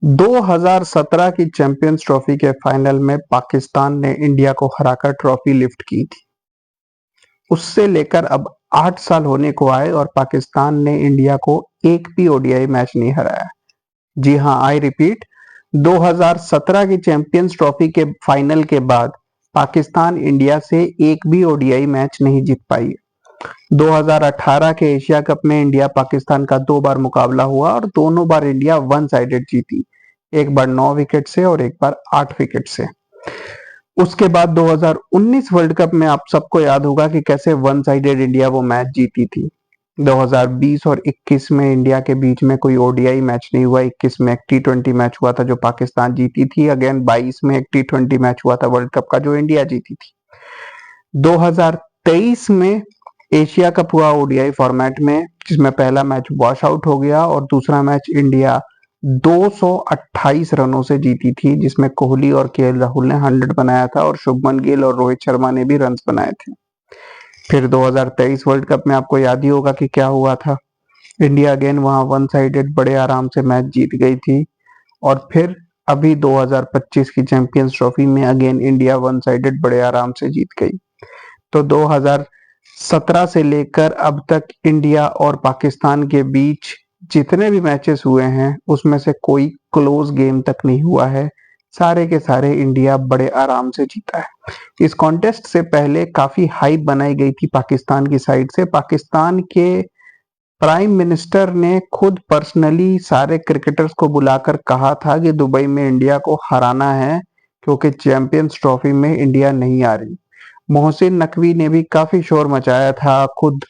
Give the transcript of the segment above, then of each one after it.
2017 की champions trophy के final में पाकिस्तान ने इंडिया को हराकर ट्रॉफी लिफ्ट की थी। उससे लेकर अब 8 साल होने को आए और पाकिस्तान ने इंडिया को एक भी ओडीआई मैच नहीं हराया। जी हां, आई रिपीट, 2017 की चैंपियंस ट्रॉफी के फाइनल के बाद पाकिस्तान इंडिया से एक भी ओडीआई मैच नहीं जीत पाई। 2018 के एशिया कप में इंडिया पाकिस्तान का 2 बार मुकाबला हुआ और दोनों बार इंडिया वन साइडेड जीती। एक बार 9 विकेट से और एक बार 8 विकेट से। उसके बाद 2019 वर्ल्ड कप में आप सबको याद होगा कि कैसे वन साइडेड इंडिया वो मैच जीती थी। 2020 और 21 में इंडिया के बीच में कोई ओडीआई मैच नहीं हुआ। 21 में एक टी20 मैच हुआ था जो पाकिस्तान जीती थी। अगेन 22 में एक टी20 मैच हुआ था वर्ल्ड कप का जो इंडिया जीती थी। 2023 में एशिया कप हुआ ओडीआई फॉर्मेट में, जिसमें पहला मैच वॉश आउट हो गया और दूसरा मैच इंडिया 228 रनों से जीती थी, जिसमें कोहली और केएल राहुल ने 100 बनाया था और शुभमन गिल और रोहित शर्मा ने भी रन्स बनाए थे। फिर 2023 वर्ल्ड कप में आपको याद ही होगा कि क्या हुआ था। इंडिया अगेन वहां वन साइडेड बड़े आराम से मैच जीत गई थी और फिर अभी 2025 की चैंपियंस ट्रॉफी में अगेन इंडिया वन साइडेड बड़े आराम से जीत गई। तो 2017 से लेकर अब तक इंडिया और पाकिस्तान के बीच जितने भी मैचेस हुए हैं उसमें से कोई क्लोज गेम तक नहीं हुआ है। सारे के सारे इंडिया बड़े आराम से जीता है। इस कॉन्टेस्ट से पहले काफी हाइप बनाई गई थी पाकिस्तान की साइड से। पाकिस्तान के प्राइम मिनिस्टर ने खुद पर्सनली सारे क्रिकेटर्स को बुलाकर कहा था कि दुबई में इंडिया को हराना है क्योंकि चैंपियंस ट्रॉफी में इंडिया नहीं आ रही। मोहसिन नकवी ने भी काफी शोर मचाया था, खुद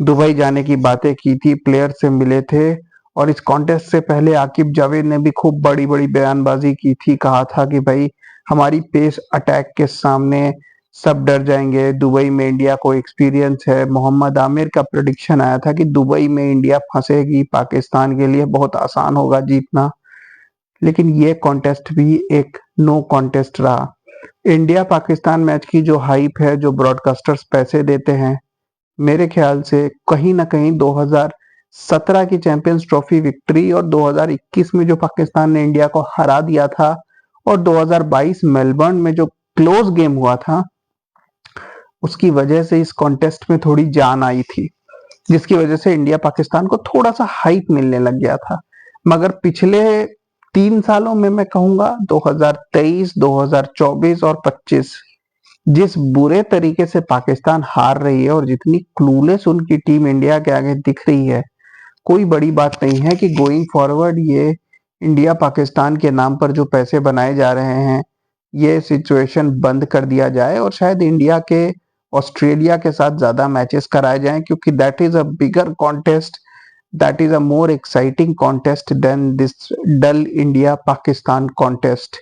दुबई जाने की बातें की थी, प्लेयर से मिले थे और इस कॉन्टेस्ट से पहले आकिब जावेद ने भी खूब बड़ी बड़ी बयानबाजी की थी। कहा था कि भाई हमारी पेस अटैक के सामने सब डर जाएंगे, दुबई में इंडिया को एक्सपीरियंस है। मोहम्मद आमिर का प्रेडिक्शन आया था कि दुबई में इंडिया फंसेगी, पाकिस्तान के लिए बहुत आसान होगा जीतना। लेकिन ये कॉन्टेस्ट भी एक नो कॉन्टेस्ट रहा। इंडिया पाकिस्तान मैच की जो हाइप है, जो ब्रॉडकास्टर्स पैसे देते हैं, मेरे ख्याल से कहीं ना कहीं 2017 की चैंपियंस ट्रॉफी विक्ट्री और 2021 में जो पाकिस्तान ने इंडिया को हरा दिया था और 2022 मेलबर्न में जो क्लोज गेम हुआ था, उसकी वजह से इस कॉन्टेस्ट में थोड़ी जान आई थी, जिसकी वजह से इंडिया पाकिस्तान को थोड़ा सा हाइप मिलने लग गया था। मगर पिछले 3 सालों में मैं कहूंगा 2023, 2024 और 25 जिस बुरे तरीके से पाकिस्तान हार रही है और जितनी क्लूलेस उनकी टीम इंडिया के आगे दिख रही है, कोई बड़ी बात नहीं है कि गोइंग फॉरवर्ड ये इंडिया पाकिस्तान के नाम पर जो पैसे बनाए जा रहे हैं, ये सिचुएशन बंद कर दिया जाए और शायद इंडिया के ऑस्ट्रेलिया के साथ ज्यादा मैचेस कराए जाएं, क्योंकि that is a bigger contest, that is a more exciting contest than this dull India Pakistan contest.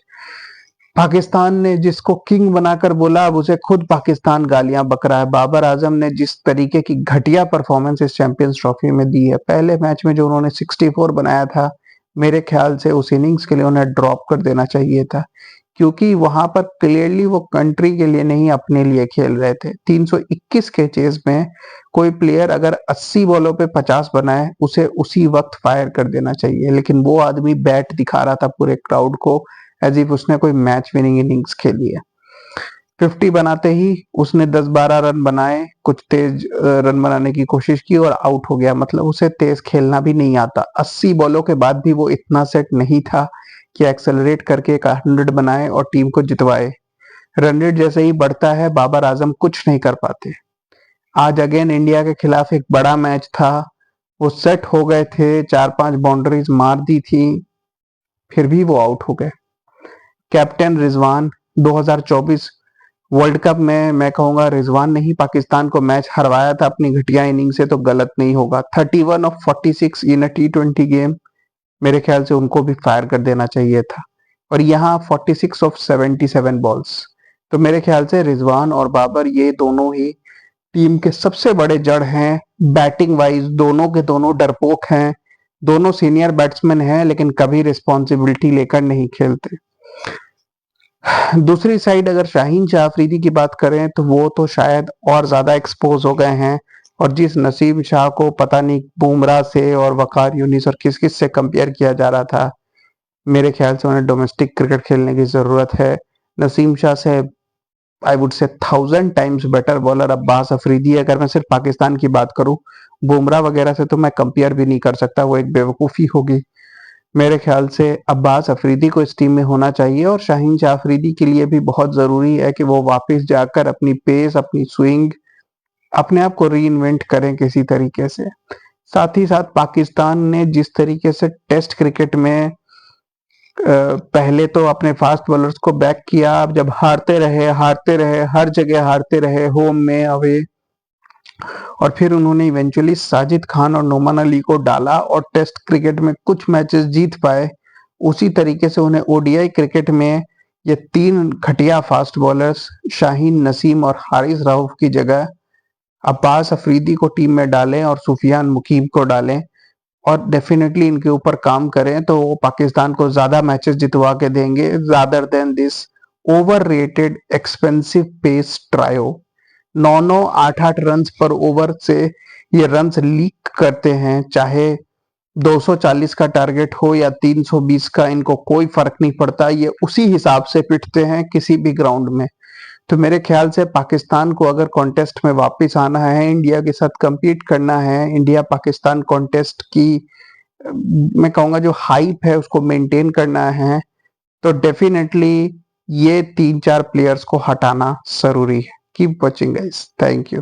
Pakistan ने जिसको किंग बनाकर बोला, अब उसे खुद पाकिस्तान गालियां बक रहा है। बाबर आजम ने जिस तरीके की घटिया परफॉर्मेंस इस चैंपियंस ट्रॉफी में दी है, पहले मैच में जो उन्होंने 64 बनाया था, मेरे ख्याल से उस इनिंग्स के लिए उन्हें ड्रॉप कर देना चाहिए था, क्योंकि वहां पर क्लियरली वो कंट्री के लिए नहीं अपने लिए खेल रहे थे। 321 के चेज में कोई प्लेयर अगर 80 बॉलों पे 50 बनाए, उसे उसी वक्त फायर कर देना चाहिए, लेकिन वो आदमी बैट दिखा रहा था पूरे क्राउड को एज इफ उसने कोई मैच विनिंग इनिंग्स खेली है। 50 बनाते ही उसने 10-12 रन बनाए, कुछ तेज रन बनाने की कोशिश की और आउट हो गया। मतलब उसे तेज खेलना भी नहीं आता। 80 बॉलों के बाद भी वो इतना सेट नहीं था कि एक्सेलरेट करके एक 100 बनाए और टीम को जितवाए। रन रेट जैसे ही बढ़ता है, बाबर आजम कुछ नहीं कर पाते। आज अगेन इंडिया के खिलाफ एक बड़ा मैच था, वो सेट हो गए थे, 4-5 बाउंड्रीज मार दी थी, फिर भी वो आउट हो गए। कैप्टन रिजवान 2024 वर्ल्ड कप में मैं कहूंगा रिजवान ने ही पाकिस्तान को मैच हरवाया था अपनी घटिया इनिंग से, तो गलत नहीं होगा। 31 of 46 in a T20 game, मेरे ख्याल से उनको भी फायर कर देना चाहिए था। और यहाँ 46 ऑफ 77 बॉल्स, तो मेरे ख्याल से रिजवान और बाबर ये दोनों ही टीम के सबसे बड़े जड़ हैं। बैटिंग वाइज दोनों के दोनों डरपोक हैं, दोनों सीनियर बैट्समैन हैं, लेकिन कभी रिस्पॉन्सिबिलिटी लेकर नहीं खेलते। दूसरी साइड अगर शाहीन शाह अफरीदी की बात करें तो वो तो शायद और ज्यादा एक्सपोज हो गए हैं, और जिस नसीम शाह को पता नहीं बुमराह से और वकार यूनिस और किस किस से कंपेयर किया जा रहा था, मेरे ख्याल से उन्हें डोमेस्टिक क्रिकेट खेलने की ज़रूरत है। नसीम शाह से I would say 1000 times better bowler Abbas Afridi है। अगर मैं सिर्फ पाकिस्तान की बात करूं, बुमराह वगैरह से तो मैं कंपेयर भी नहीं कर सकता, वो एक बेवकूफ़ी होगी। मेरे ख्याल से अब्बास अफरीदी को इस टीम में होना चाहिए और शाहीन शाह अफरीदी के लिए भी बहुत ज़रूरी है कि वो वापस जाकर अपनी पेस, अपनी स्विंग, अपने आप को रीइन्वेंट करें किसी तरीके से। साथ ही साथ पाकिस्तान ने जिस तरीके से टेस्ट क्रिकेट में पहले तो अपने फास्ट बॉलर्स को बैक किया, अब जब हारते रहे, हर जगह हारते रहे, होम में, अवे, और फिर उन्होंने इवेंचुअली साजिद खान और नोमान अली को डाला और टेस्ट क्रिकेट में कुछ मैचेस जीत पाए। उसी तरीके से उन्हें ओडीआई क्रिकेट में ये 3 घटिया फास्ट बॉलर्स शाहीन, नसीम और हारिस राउफ की जगह अब्बास अफरीदी को टीम में डालें और सुफियान मुकीब को डालें और डेफिनेटली इनके ऊपर काम करें तो वो पाकिस्तान को ज्यादा मैचेस जितवा के देंगे rather than this overrated expensive pace trio. 9-9, 8-8 run पर ओवर से ये रन्स लीक करते हैं, चाहे 240 का टारगेट हो या 320 का, इनको कोई फर्क नहीं पड़ता, ये उसी हिसाब से पिटते हैं किसी भी ग्राउंड में। तो मेरे ख्याल से पाकिस्तान को अगर कॉन्टेस्ट में वापस आना है, इंडिया के साथ compete करना है, इंडिया पाकिस्तान कॉन्टेस्ट की मैं कहूँगा जो हाइप है उसको मेंटेन करना है, तो डेफिनेटली ये 3-4 प्लेयर्स को हटाना ज़रूरी है। Keep watching guys, thank you.